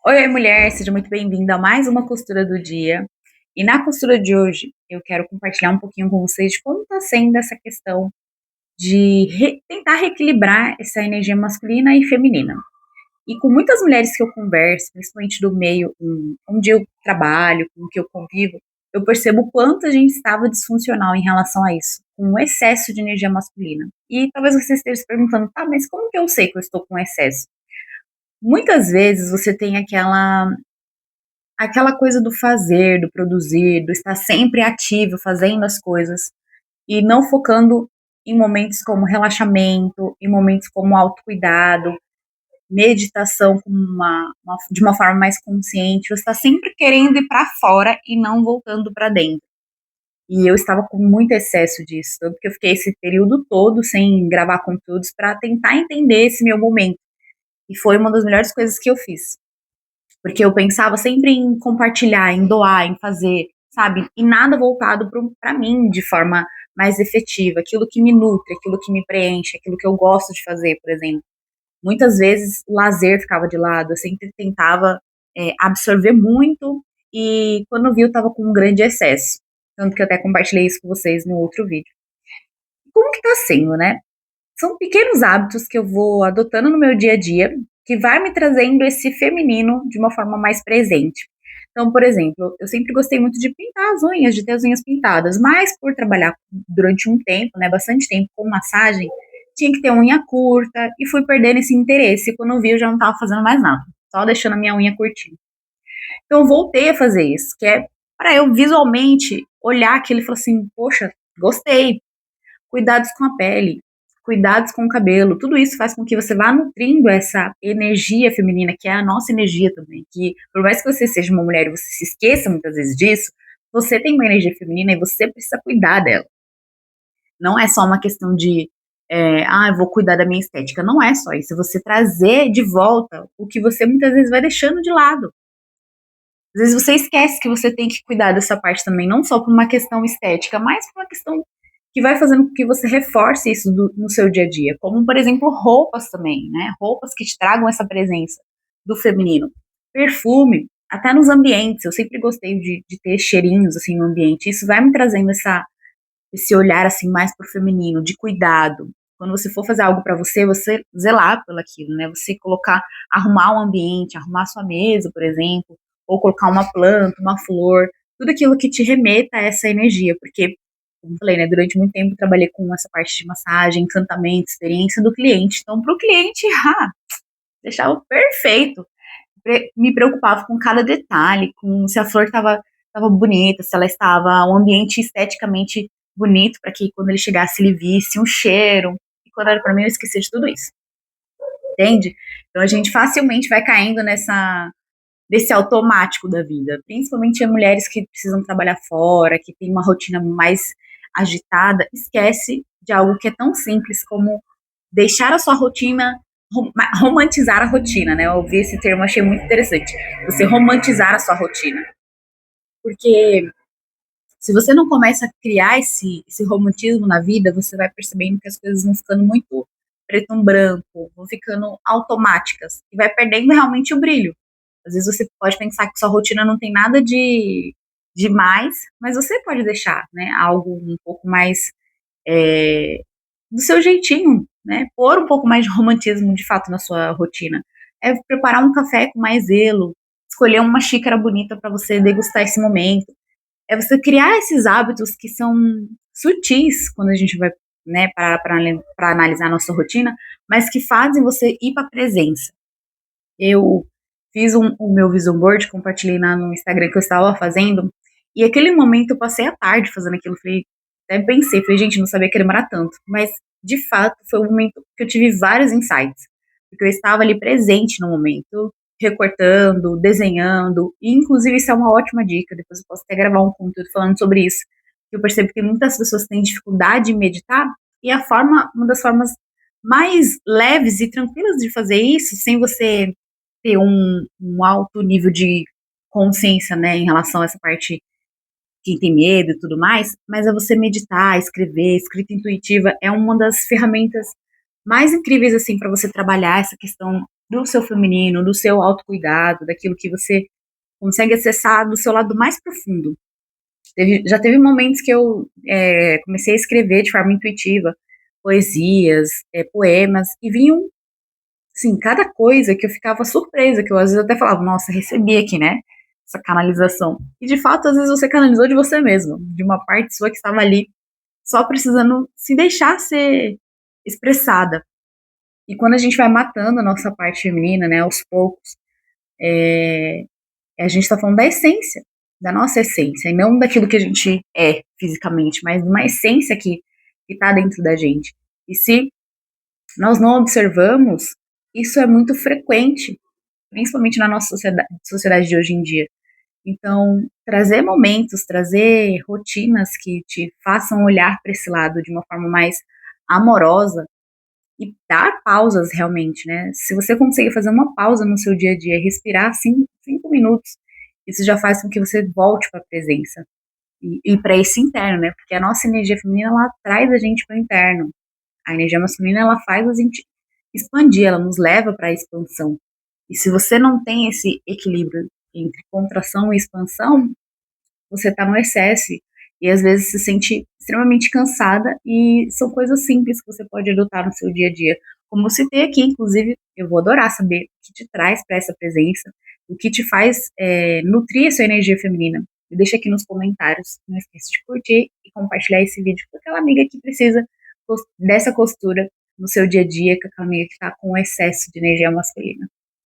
Oi, mulher, seja muito bem-vinda a mais uma costura do dia. E na costura de hoje, eu quero compartilhar um pouquinho com vocês de como está sendo essa questão de tentar reequilibrar essa energia masculina e feminina. E com muitas mulheres que eu converso, principalmente do meio onde eu trabalho, com que eu convivo, eu percebo o quanto a gente estava disfuncional em relação a isso, com um excesso de energia masculina. E talvez você esteja se perguntando, tá, mas como que eu sei que eu estou com excesso? Muitas vezes você tem aquela coisa do fazer, do produzir, do estar sempre ativo, fazendo as coisas e não focando em momentos como relaxamento, em momentos como autocuidado, meditação com de uma forma mais consciente. Você está sempre querendo ir para fora e não voltando para dentro. E eu estava com muito excesso disso, tanto que eu fiquei esse período todo sem gravar conteúdos para tentar entender esse meu momento. E foi uma das melhores coisas que eu fiz. Porque eu pensava sempre em compartilhar, em doar, em fazer, sabe? E nada voltado para mim de forma mais efetiva, aquilo que me nutre, aquilo que me preenche, aquilo que eu gosto de fazer, por exemplo. Muitas vezes o lazer ficava de lado, eu sempre tentava absorver muito e quando eu vi eu estava com um grande excesso. Tanto que eu até compartilhei isso com vocês no outro vídeo. Como que tá sendo, né? São pequenos hábitos que eu vou adotando no meu dia a dia, que vai me trazendo esse feminino de uma forma mais presente. Então, por exemplo, eu sempre gostei muito de pintar as unhas, de ter as unhas pintadas, mas por trabalhar durante um tempo, né, bastante tempo com massagem, tinha que ter unha curta e fui perdendo esse interesse. Quando eu vi, eu já não estava fazendo mais nada, só deixando a minha unha curtinha. Então, eu voltei a fazer isso, que é para eu visualmente olhar aquilo e falar assim: poxa, gostei. Cuidados com a pele, cuidados com o cabelo, tudo isso faz com que você vá nutrindo essa energia feminina, que é a nossa energia também, que por mais que você seja uma mulher e você se esqueça muitas vezes disso, você tem uma energia feminina e você precisa cuidar dela. Não é só uma questão de, eu vou cuidar da minha estética, não é só isso, é você trazer de volta o que você muitas vezes vai deixando de lado. Às vezes você esquece que você tem que cuidar dessa parte também, não só por uma questão estética, mas por uma questão que vai fazendo com que você reforce isso no seu dia a dia, como por exemplo roupas também, né? Roupas que te tragam essa presença do feminino, perfume, até nos ambientes. Eu sempre gostei de ter cheirinhos assim no ambiente. Isso vai me trazendo esse olhar assim mais pro feminino, de cuidado. Quando você for fazer algo para você, você zelar pelo aquilo, né? Você colocar, arrumar o ambiente, arrumar sua mesa, por exemplo, ou colocar uma planta, uma flor, tudo aquilo que te remeta a essa energia, porque, como eu falei, né, durante muito tempo eu trabalhei com essa parte de massagem, encantamento, experiência do cliente. Então, para o cliente, deixava perfeito. Me preocupava com cada detalhe, com se a flor estava bonita, se ela estava um ambiente esteticamente bonito, para que quando ele chegasse ele visse um cheiro. E quando era para mim, eu esqueci de tudo isso, entende? Então a gente facilmente vai caindo nesse automático da vida, principalmente as mulheres que precisam trabalhar fora, que tem uma rotina mais agitada, esquece de algo que é tão simples como deixar a sua rotina, romantizar a rotina, né? Eu ouvi esse termo, achei muito interessante. Você romantizar a sua rotina. Porque se você não começa a criar esse romantismo na vida, você vai percebendo que as coisas vão ficando muito preto e branco, vão ficando automáticas e vai perdendo realmente o brilho. Às vezes você pode pensar que sua rotina não tem nada de mais, mas você pode deixar, né, algo um pouco mais do seu jeitinho, né? Pôr um pouco mais de romantismo de fato na sua rotina. É preparar um café com mais zelo, escolher uma xícara bonita para você degustar esse momento. É você criar esses hábitos que são sutis quando a gente vai, né, para analisar a nossa rotina, mas que fazem você ir para a presença. Eu fiz o meu vision board, compartilhei no Instagram que eu estava fazendo, e aquele momento eu passei a tarde fazendo aquilo. Falei, até pensei, falei, gente, não sabia que ia demorar tanto. Mas, de fato, foi um momento que eu tive vários insights. Porque eu estava ali presente no momento, recortando, desenhando, e inclusive isso é uma ótima dica. Depois eu posso até gravar um conteúdo falando sobre isso. Eu percebo que muitas pessoas têm dificuldade em meditar, e uma das formas mais leves e tranquilas de fazer isso, sem você ter um alto nível de consciência, né, em relação a essa parte quem tem medo e tudo mais, mas é você meditar, escrever, escrita intuitiva é uma das ferramentas mais incríveis assim para você trabalhar essa questão do seu feminino, do seu autocuidado, daquilo que você consegue acessar do seu lado mais profundo. Já teve momentos que eu comecei a escrever de forma intuitiva poesias, poemas, e vinham, assim, cada coisa que eu ficava surpresa, que eu às vezes até falava, nossa, recebi aqui, né, essa canalização. E de fato, às vezes você canalizou de você mesmo, de uma parte sua que estava ali só precisando se deixar ser expressada. E quando a gente vai matando a nossa parte feminina, né, aos poucos, a gente está falando da essência, da nossa essência, e não daquilo que a gente é fisicamente, mas de uma essência que está dentro da gente. E se nós não observamos, isso é muito frequente, principalmente na nossa sociedade de hoje em dia. Então, trazer momentos, trazer rotinas que te façam olhar para esse lado de uma forma mais amorosa e dar pausas realmente, né? Se você conseguir fazer uma pausa no seu dia a dia, respirar 5 minutos, isso já faz com que você volte para a presença e para esse interno, né? Porque a nossa energia feminina, ela traz a gente para o interno. A energia masculina, ela faz a gente expandir, ela nos leva para a expansão. E se você não tem esse equilíbrio entre contração e expansão, você está no excesso e às vezes se sente extremamente cansada, e são coisas simples que você pode adotar no seu dia a dia. Como eu citei aqui, inclusive, eu vou adorar saber o que te traz para essa presença, o que te faz nutrir a sua energia feminina. Me deixa aqui nos comentários. Não esqueça de curtir e compartilhar esse vídeo com aquela amiga que precisa dessa costura no seu dia a dia, com aquela amiga que está com excesso de energia masculina.